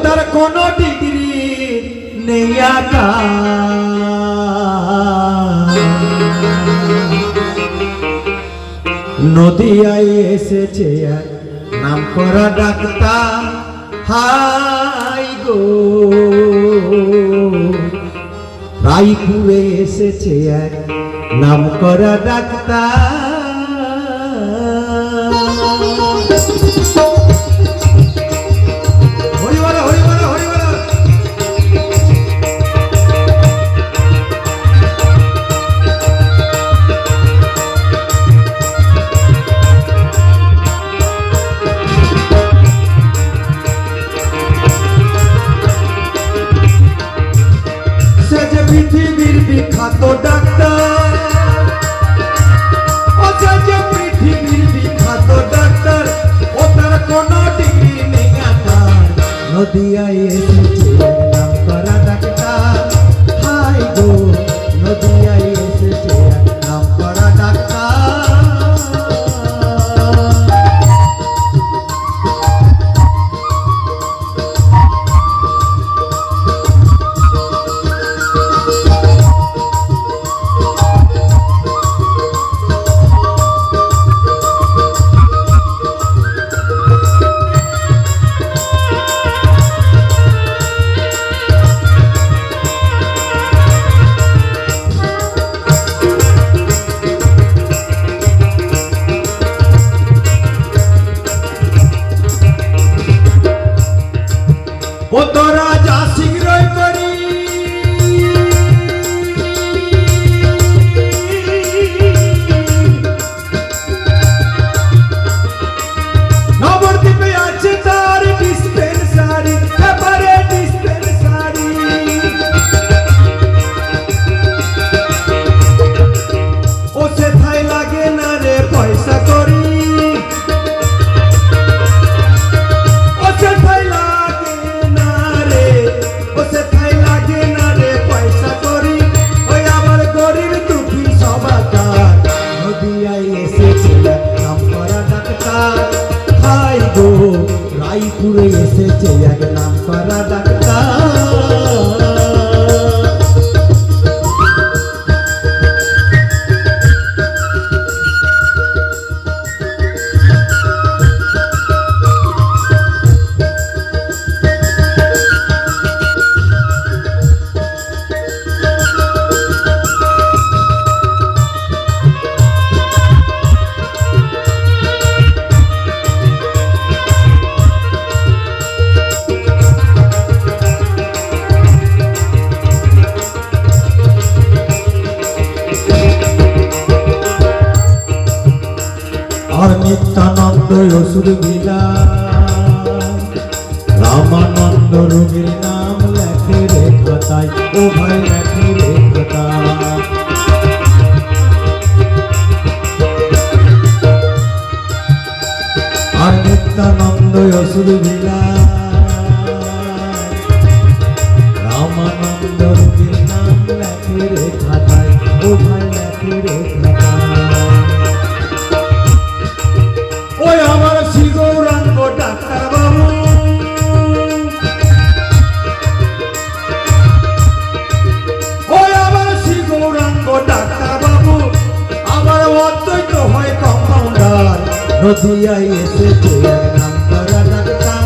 তার কোনো ডিগ্রি নেই আকা নদিয়ায় এসেছে এক নাম করা ডাক্তার হাই গো রায়পুরে এসেছে এক নাম করা ডাক্তার পৃথিবীর বিখ্যাত ডাক্তার ও যে পৃথিবীর বিখ্যাত ডাক্তার ও তার কোনো ডিগ্রি নেই আকার নদিয়ায় এসেছে নাম করা ডাক্তার হাই গো নদিয়ায় এসেছে নাম করা ডাক্তার ও তোরা যা শীঘ্রই করি নবদ্বীপে আছে তার ডিসপেন্সারি এবারে ডিসপেন্সারি ও সেথায় লাগে না রে পয়সা করি রায়পুরে এসেছে এক নাম করা ডাক্তার আর নিত্যানন্দ অসুর বিলা রামানন্দ রোগীর নাম লেখে রে খাতায় ও ভাই লেখে রে খাতায় আর নিত্যানন্দ অসুর বিলা রামানন্দ রোগীর নাম লেখে রে খাতায় ও ভাই লেখে রে খাতায় ওই আমার শ্রী গৌরাঙ্গ ডাক্তার বাবু ওই আমার শ্রী গৌরাঙ্গ ডাক্তার বাবু আমার অদ্বৈত হয় কম্পাউন্ডার নদিয়ায় এসেছে এক নাম করা ডাক্তার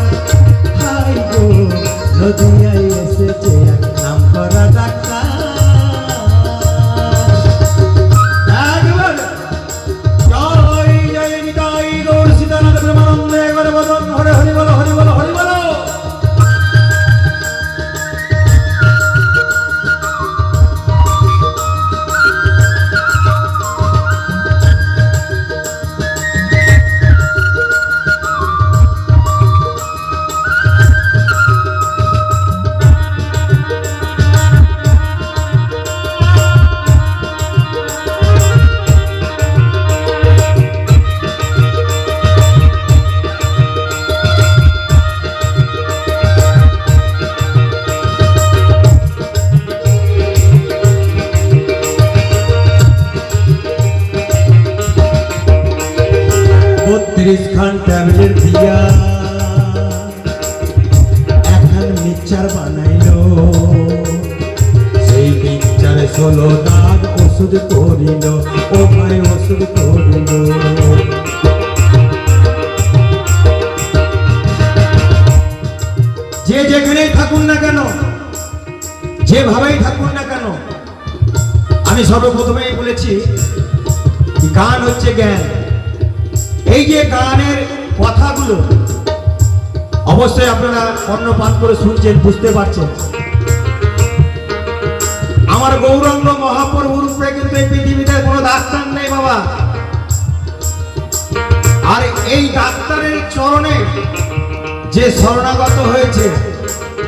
হাই গো নদিয়ায় এসেছে এক নাম করা ডাক্তার হরে হরি বলো হরি বলো হরি বলো মিক্সচার বানাইলো, সেই মিক্সচারে 16 দাগ ওষুধ করিল, ও ভাই ওষুধ করিল। যে যেখানেই থাকুন না কেন, যেভাবেই থাকুন না কেন, আমি সর্বপ্রথমেই বলেছি গান হচ্ছে জ্ঞান। এই যে গানের কথাগুলো অবশ্যই আপনারা কর্ণপাত করে শুনছেন, বুঝতে পারছেন। আমার গৌরাঙ্গ মহাপ্রভুর উপরে কিন্তু এই পৃথিবীতে কোনো ডাক্তার নেই বাবা। আর এই ডাক্তারের চরণে যে শরণাগত হয়েছে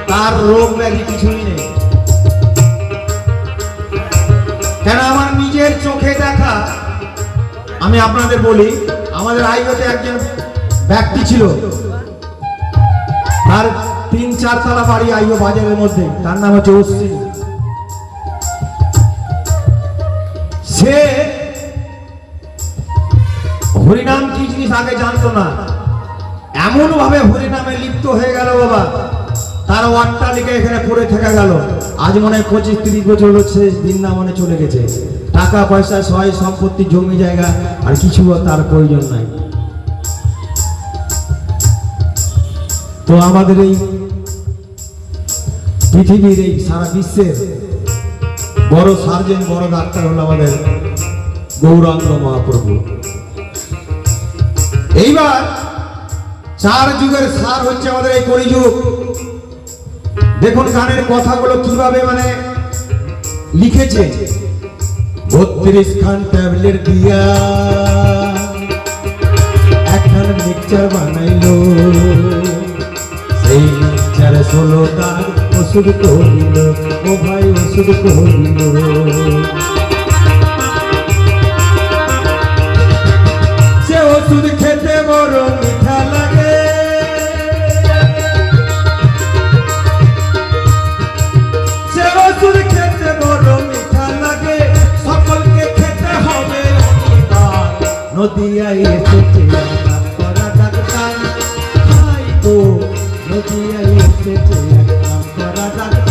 তার রোগ ব্যাধি কিছুই নেই। কেন আমার নিজের চোখে দেখা, আমি আপনাদের বলি, আমাদের আইওতে একজন ব্যক্তি ছিল, তার 3-4 তলা বাড়ি আইও বাজারের মধ্যে, তার নাম হচ্ছে অশ্বিনী। সে হরিনাম কি জিনিস আগে জানতো না, এমন ভাবে হরিনামে লিপ্ত হয়ে গেল বাবা, তার অট্টালিকা এখানে পড়ে থেকে গেল। আজ মনে হয় 25-30 বছর হচ্ছে বৃন্দাবনে চলে গেছে। টাকা পয়সা সয় সম্পত্তি জমি জায়গা আর কিছু তার প্রয়োজন নাই। তো আমাদের এই পৃথিবীর, এই সারা বিশ্বের বড় সার্জন, বড় ডাক্তার হলো আমাদের গৌরাঙ্গ মহাপ্রভু। এইবার 4 যুগের সার হচ্ছে আমাদের এই কলিযুগ। দেখুন গানের কথাগুলো কিভাবে মানে লিখেছে। 32 খান ট্যাবলেট দিয়া একখান মিক্সচার বানাইলো, সেই মিক্সচারে 16 দাগ ওষুধ করিল, ও ভাই ওষুধ করিল। সে ওষুধ খেতে বড় মিঠা লাগে, সে ওষুধ খেতে বড় মিঠা লাগে, সকলকে খেতে হবে অধিকার। নদিয়ায় এসেছে নাম করা ডাক্তার, হাই গো নদিয়ায় এসেছে নাম করা ডাক্তার।